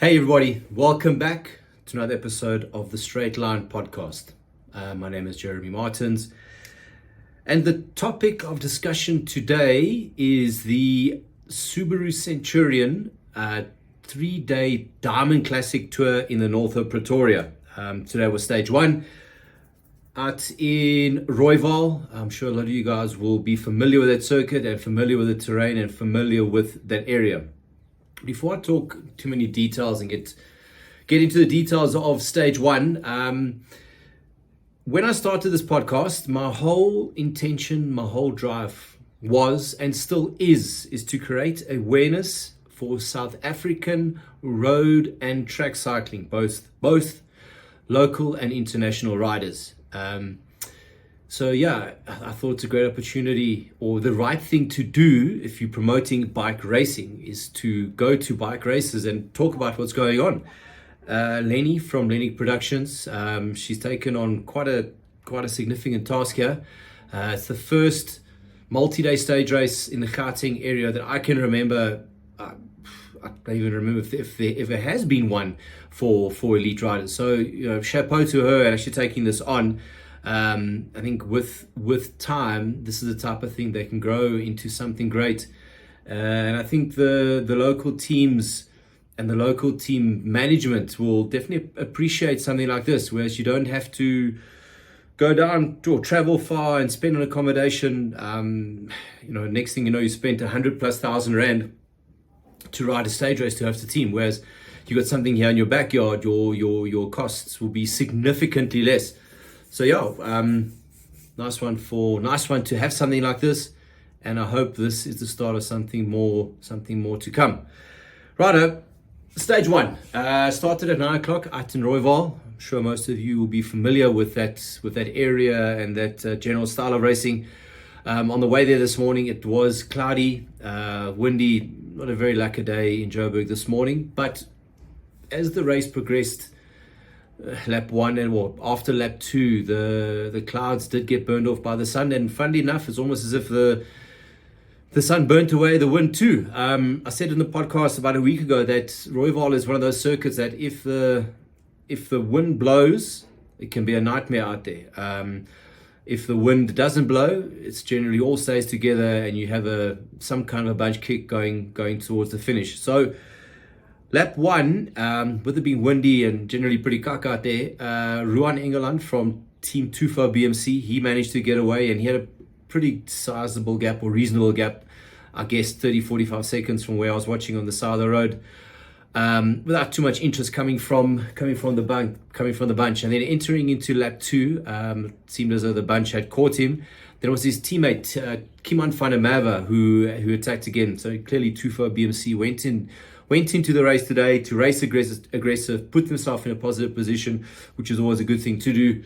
Hey everybody, welcome back to another episode of the Straight Line podcast. My name is Jeremy Maartens, and the topic of discussion today is the Subaru Centurion 3-day Diamond Classic Tour in the north of Pretoria. Today was stage one out in Rooiwal. I'm sure a lot of you guys will be familiar with that circuit and familiar with the terrain and familiar with that area. Before I talk too many details and get into the details of stage one, when I started this podcast, my whole intention, my whole drive was and still is to create awareness for South African road and track cycling, both local and international riders. So yeah, I thought it's a great opportunity, or the right thing to do if you're promoting bike racing is to go to bike races and talk about what's going on. Lenick from Lenick Promotions, she's taken on quite a significant task here. It's the first multi-day stage race in the Gauteng area that I can remember. I don't even remember if there has been one for elite riders. So chapeau to her actually taking this on. I think with time, this is the type of thing that can grow into something great. And I think the local teams and the local team management will definitely appreciate something like this, whereas you don't have to go down or travel far and spend on accommodation. Next thing you know, you spent 100,000+ rand to ride a stage race to host a team, whereas you got something here in your backyard, your costs will be significantly less. So yeah, nice one to have something like this, and I hope this is the start of something more to come. Righto, stage one started at 9 o'clock out in Rooiwal. I'm sure most of you will be familiar with that area and that general style of racing. On the way there this morning, it was cloudy, windy, not a very lucky day in Joburg this morning. But as the race progressed, lap one after lap two, the clouds did get burned off by the sun, and funnily enough, it's almost as if the sun burnt away the wind too. I said in the podcast about a week ago that Rooiwal is one of those circuits that if the wind blows, it can be a nightmare out there. If the wind doesn't blow, it's generally all stays together and you have some kind of a bunch kick going towards the finish. So lap one, with it being windy and generally pretty kak out there, Ruan Engeland from Team Tufo BMC, he managed to get away, and he had a pretty sizable gap, or reasonable gap, I guess 30-45 seconds from where I was watching on the side of the road, without too much interest coming from the bunch. And then entering into lap two, it seemed as though the bunch had caught him. Then it was his teammate Kimon van der Merwe who attacked again. So clearly Tufo BMC went into the race today to race aggressive, put himself in a positive position, which is always a good thing to do.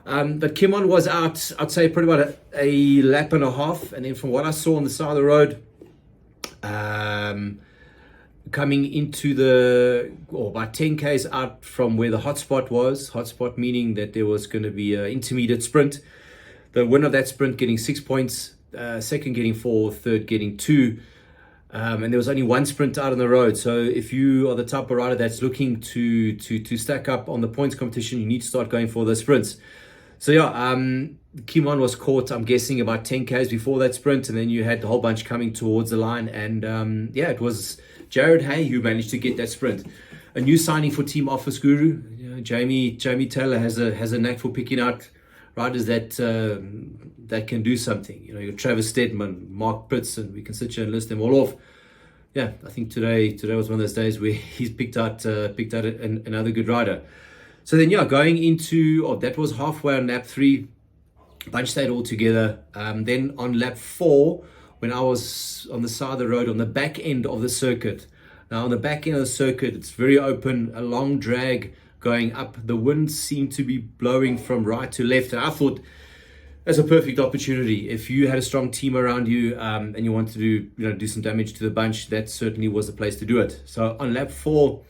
But Kimon was out, I'd say, probably about a lap and a half. And then from what I saw on the side of the road, coming into about 10 Ks out from where the hotspot was, hotspot meaning that there was going to be an intermediate sprint. The winner of that sprint getting 6 points, second getting 4, third getting 2. And there was only one sprint out on the road. So if you are the type of rider that's looking to stack up on the points competition, you need to start going for the sprints. So yeah, Kimon was caught, I'm guessing, about 10 Ks before that sprint, and then you had the whole bunch coming towards the line. And it was Jared Hay who managed to get that sprint. A new signing for Team Office Guru, Jamie Taylor has a knack for picking out riders that can do something. Your Travis Stedman, Mark Pitts, and we can sit here and list them all off. Yeah, I think today was one of those days where he's picked out another good rider. So then, going into that was halfway on lap 3, bunch stayed all together. Then on lap 4, when I was on the side of the road on the back end of the circuit. Now on the back end of the circuit, it's very open, a long drag going up. The wind seemed to be blowing from right to left, and I thought that's a perfect opportunity. If you had a strong team around you and you wanted to do some damage to the bunch, that certainly was the place to do it. So on lap 4,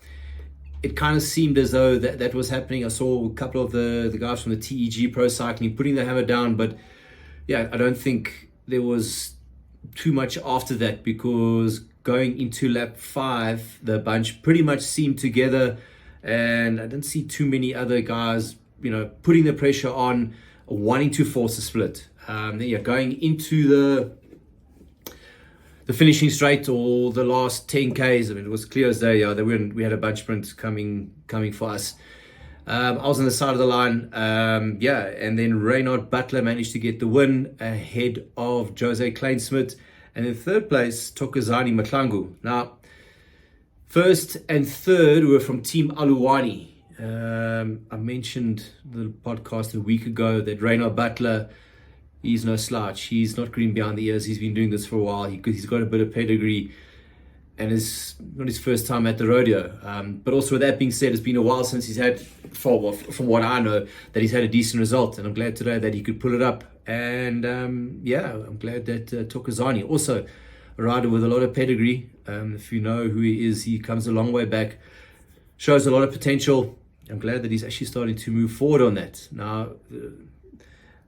it kind of seemed as though that was happening. I saw a couple of the guys from the TEG Pro Cycling putting the hammer down, but yeah, I don't think there was too much after that, because going into lap 5, the bunch pretty much seemed together, and I didn't see too many other guys, putting the pressure on, wanting to force a split. Going into the finishing straight or the last 10Ks, it was clear as day. We had a bunch sprint coming for us. I was on the side of the line, and then Reynard Butler managed to get the win ahead of Jose Kleinsmith, and in third place, Thokozani Mahlangu. Now, first and third were from Team Aluwani. I mentioned the podcast a week ago that Reynard Butler, he's no slouch. He's not green behind the ears. He's been doing this for a while. He's got a bit of pedigree, and it's not his first time at the rodeo. But also, with that being said, it's been a while since he's had, from what I know, that he's had a decent result. And I'm glad today that he could pull it up. And I'm glad that Thokozani, also a rider with a lot of pedigree. If you know who he is, he comes a long way back, shows a lot of potential. I'm glad that he's actually starting to move forward on that. Now,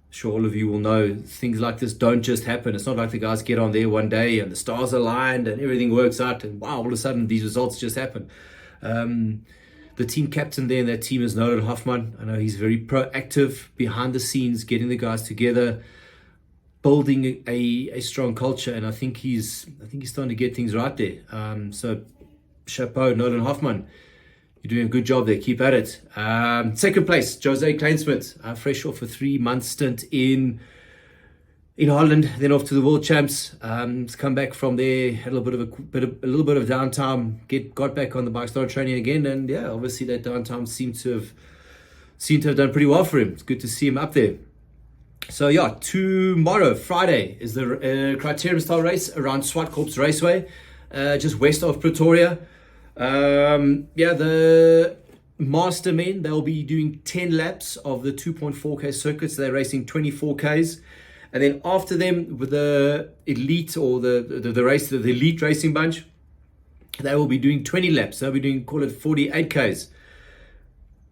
sure all of you will know things like this don't just happen. It's not like the guys get on there one day and the stars aligned and everything works out and wow, all of a sudden these results just happen. The team captain there in that team is Nolan Hoffman. I know he's very proactive behind the scenes, getting the guys together, building a strong culture, and I think he's starting to get things right there. So chapeau, Nolan Hoffman. You're doing a good job there. Keep at it. Second place, Jose Kleinsmith, fresh off a 3-month stint in Holland, then off to the World Champs. He's come back from there, had a little bit of downtime, got back on the bike, started training again, and obviously that downtime seemed to have done pretty well for him. It's good to see him up there. So tomorrow, Friday, is the Criterium style race around Swartkorps Raceway, just west of Pretoria. The master men, they'll be doing 10 laps of the 2.4K circuits. They're racing 24Ks. And then after them, with the elite or the race, the elite racing bunch, they will be doing 20 laps. They'll be doing, call it 48Ks.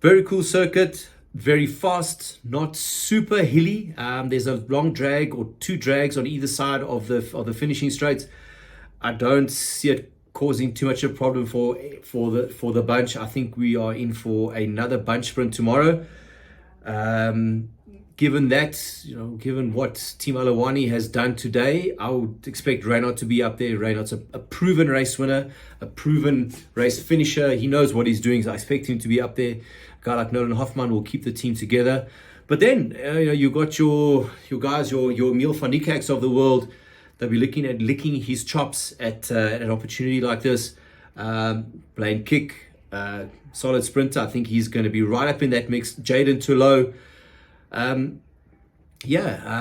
Very cool circuit, very fast, not super hilly. There's a long drag or 2 drags on either side of the finishing straights. I don't see it causing too much of a problem for the bunch. I think we are in for another bunch sprint tomorrow. Given what Team Aluwani has done today, I would expect Reynard to be up there. Reynard's a proven race winner, a proven race finisher. He knows what he's doing, so I expect him to be up there. A guy like Nolan Hoffman will keep the team together. But then, you got your guys, your Emil van Niekerks of the world. They'll be looking at licking his chops at an opportunity like this. Blaine Kick, solid sprinter. I think he's going to be right up in that mix. Jaden Tullow.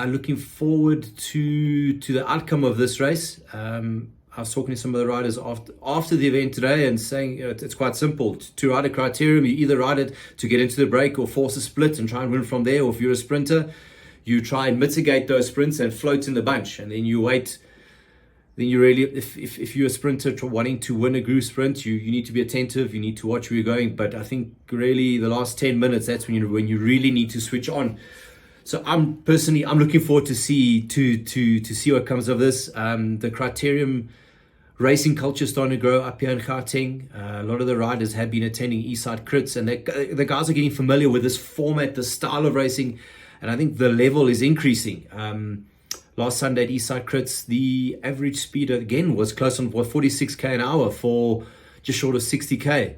Looking forward to the outcome of this race. I was talking to some of the riders after the event today and saying it's quite simple. To ride a Criterium, you either ride it to get into the break or force a split and try and win from there. Or if you're a sprinter, you try and mitigate those sprints and float in the bunch, and then you wait. Then you really, if you're a sprinter wanting to win a group sprint, you need to be attentive. You need to watch where you're going. But I think really the last 10 minutes, that's when you really need to switch on. So I'm looking forward to see what comes of this. The Criterium racing culture is starting to grow up here in Gauteng. A lot of the riders have been attending Eastside Crits, and the guys are getting familiar with this format, the style of racing, and I think the level is increasing. Last Sunday at Eastside Crits, the average speed again was close on 46k an hour for just short of 60k.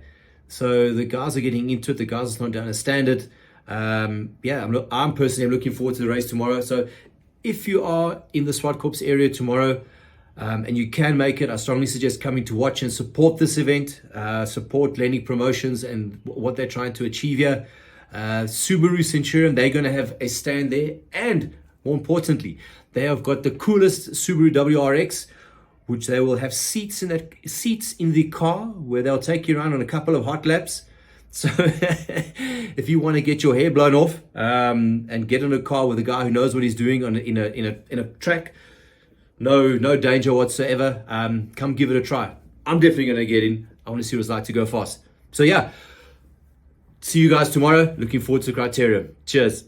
So the guys are getting into it. The guys are starting to understand it. I'm personally looking forward to the race tomorrow. So if you are in the Swartkorps area tomorrow and you can make it, I strongly suggest coming to watch and support this event. Support Lenick Promotions and what they're trying to achieve here. Subaru Centurion, they're going to have a stand there, and more importantly, they have got the coolest Subaru WRX, which they will have seats in the car where they'll take you around on a couple of hot laps. So if you want to get your hair blown off and get in a car with a guy who knows what he's doing in a track, no danger whatsoever. Come give it a try. I'm definitely going to get in. I want to see what it's like to go fast. So see you guys tomorrow. Looking forward to Criterium. Cheers.